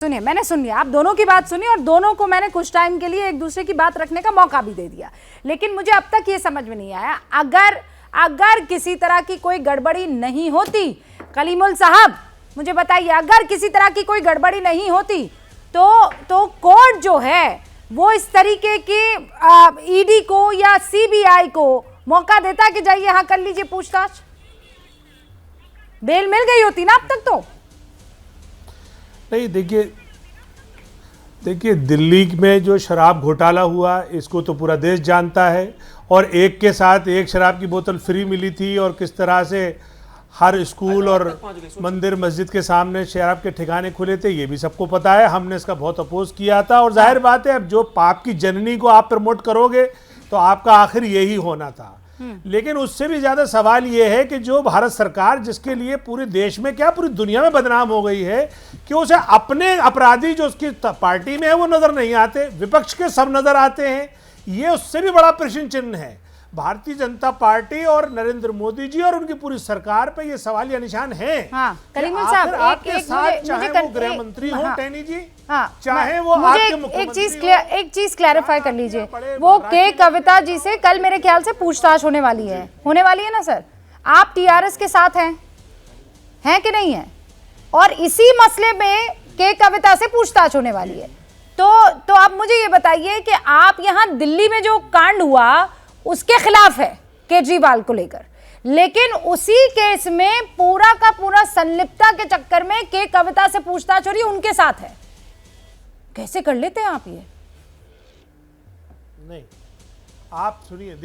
सुनिए, मैंने सुन लिया, आप दोनों की बात सुनी और दोनों को मैंने कुछ टाइम के लिए एक दूसरे की बात रखने का मौका भी दे दिया, लेकिन मुझे अब तक ये समझ में नहीं आया, अगर किसी तरह की कोई गड़बड़ी नहीं होती, कलीमुल साहब मुझे बताइए, अगर किसी तरह की कोई गड़बड़ी नहीं होती तो कोर्ट जो है वो इस तरीके की ईडी को या सीबीआई को मौका देता कि जाइए यहां कर लीजिए पूछताछ, बेल मिल गई होती ना अब तक तो। नहीं, देखिए दिल्ली में जो शराब घोटाला हुआ इसको तो पूरा देश जानता है, और एक के साथ एक शराब की बोतल फ्री मिली थी, और किस तरह से हर स्कूल और मंदिर मस्जिद के सामने शराब के ठिकाने खुले थे, ये भी सबको पता है। हमने इसका बहुत अपोज किया था, और जाहिर बात है अब जो पाप की जननी को आप प्रमोट करोगे तो आपका आखिर यही होना था। लेकिन उससे भी ज्यादा सवाल ये है कि जो भारत सरकार जिसके लिए पूरे देश में क्या पूरी दुनिया में बदनाम हो गई है कि उसे अपने अपराधी जो उसकी पार्टी में है वो नजर नहीं आते, विपक्ष के सब नजर आते हैं, ये उससे भी बड़ा प्रश्न चिन्ह है। भारतीय जनता पार्टी और नरेंद्र मोदी जी और उनकी पूरी सरकार पे ये सवालिया निशान है। हाँ, कलीमुल साहब आपके साथ चाहे वो गृह मंत्री हो टैनी जी, चाहे वो आपके मुख्यमंत्री, एक चीज क्लैरिफाई कर लीजिए, वो के कविता जी से कल मेरे ख्याल से पूछताछ होने वाली है ना सर? आप टीआरएस के साथ हैं कि नहीं है? और इसी मसले में के कविता से पूछताछ होने वाली है, तो आप मुझे ये बताइए कि आप यहाँ दिल्ली में जो कांड हुआ उसके खिलाफ है केजरीवाल को लेकर, लेकिन उसी केस में पूरा का पूरा संलिप्तता के चक्कर में के कविता से पूछताछ हो रही है, उनके साथ है। कैसे कर लेते हैं आप ये? नहीं, आप सुनिए,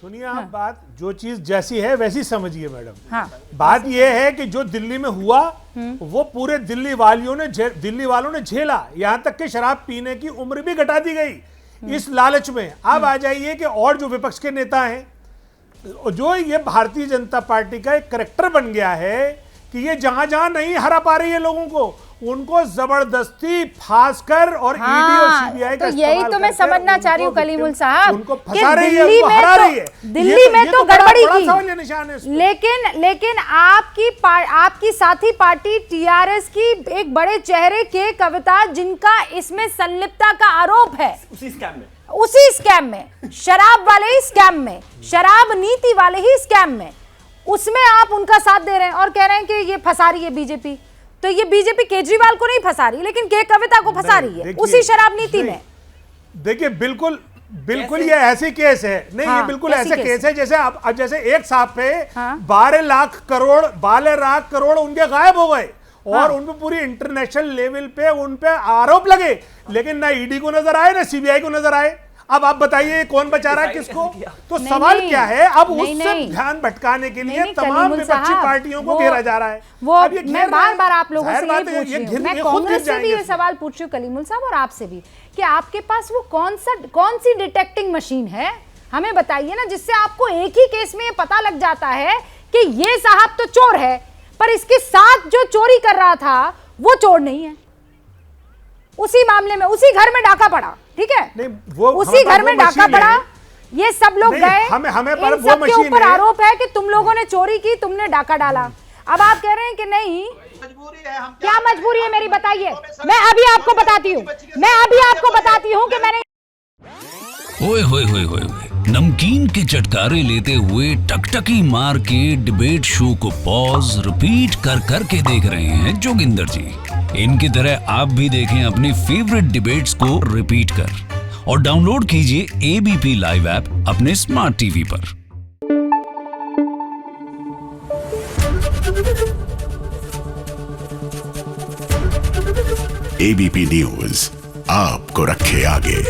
सुनिए आप बात, जो चीज जैसी है वैसी समझिए मैडम। हाँ, बात यह है कि जो दिल्ली में हुआ वो पूरे दिल्ली वालों ने झेला, यहां तक कि शराब पीने की उम्र भी घटा दी गई इस लालच में। अब आ जाइए कि और जो विपक्ष के नेता हैं, जो ये भारतीय जनता पार्टी का एक करैक्टर बन गया है कि ये जहां जहां नहीं हरा पा रही है लोगों को, उनको जबरदस्ती फांस कर और ईडी और सीबीआई का यही तो मैं समझना चाह रही हूँ कलीमुल साहब, उनको फंसा रही है, उनको हरा रही है। दिल्ली में तो गड़बड़ी की, लेकिन आपकी साथी पार्टी टीआरएस की एक बड़े चेहरे के कविता, जिनका इसमें संलिप्तता का आरोप है, उसी स्कैम में शराब वाले ही स्कैम में, शराब नीति वाले ही स्कैम में, उसमें आप उनका साथ दे रहे हैं और कह रहे हैं कि ये फंसा रही है बीजेपी। तो ये बीजेपी केजरीवाल को नहीं फंसा रही, लेकिन के कविता को फंसा रही है उसी शराब नीति में। देखिए बिल्कुल ये ऐसी केस है, नहीं ये बिल्कुल ऐसे केस है जैसे अब जैसे एक साहब पे 12 लाख करोड़ उनके गायब हो गए, और उन पे पूरी इंटरनेशनल लेवल पे उन पे आरोप लगे, लेकिन ना ईडी को नजर आए ना सीबीआई को नजर आए। अब आप बताइए कौन बचा रहा है किसको? तो सवाल क्या है, अब उससे ध्यान भटकाने के लिए तमाम विपक्षी पार्टियों को घेरा जा रहा है। मैं बार-बार आप लोगों से ये पूछ रही हूं, मैं कांग्रेस से भी ये सवाल पूछ रही हूं कलीमुल साहब, और आपसे भी, कि आपके पास वो कौन सी डिटेक्टिंग मशीन है, हमें बताइए ना, जिससे आपको एक ही केस में ये पता लग जाता है कि ये साहब तो चोर है, पर इसके साथ जो चोरी कर रहा था वो चोर नहीं है। उसी मामले में उसी घर में डाका पड़ा, ठीक है, नहीं, वो उसी घर में डाका पड़ा, ये सब लोग गए, हमें पर इन सब के ऊपर आरोप है कि तुम लोगों ने चोरी की, तुमने डाका डाला। अब आप कह रहे हैं कि नहीं, क्या मजबूरी है मेरी, बताइए। मैं अभी आपको बताती हूँ कि मैंने ओए होए नमकीन के चटकारे लेते हुए टकटकी मार के डिबेट शो को पॉज रिपीट कर के देख रहे हैं जोगिंदर जी। इनकी तरह आप भी देखें अपनी फेवरेट डिबेट्स को रिपीट कर, और डाउनलोड कीजिए एबीपी लाइव ऐप अपने स्मार्ट टीवी पर। एबीपी न्यूज आपको रखे आगे।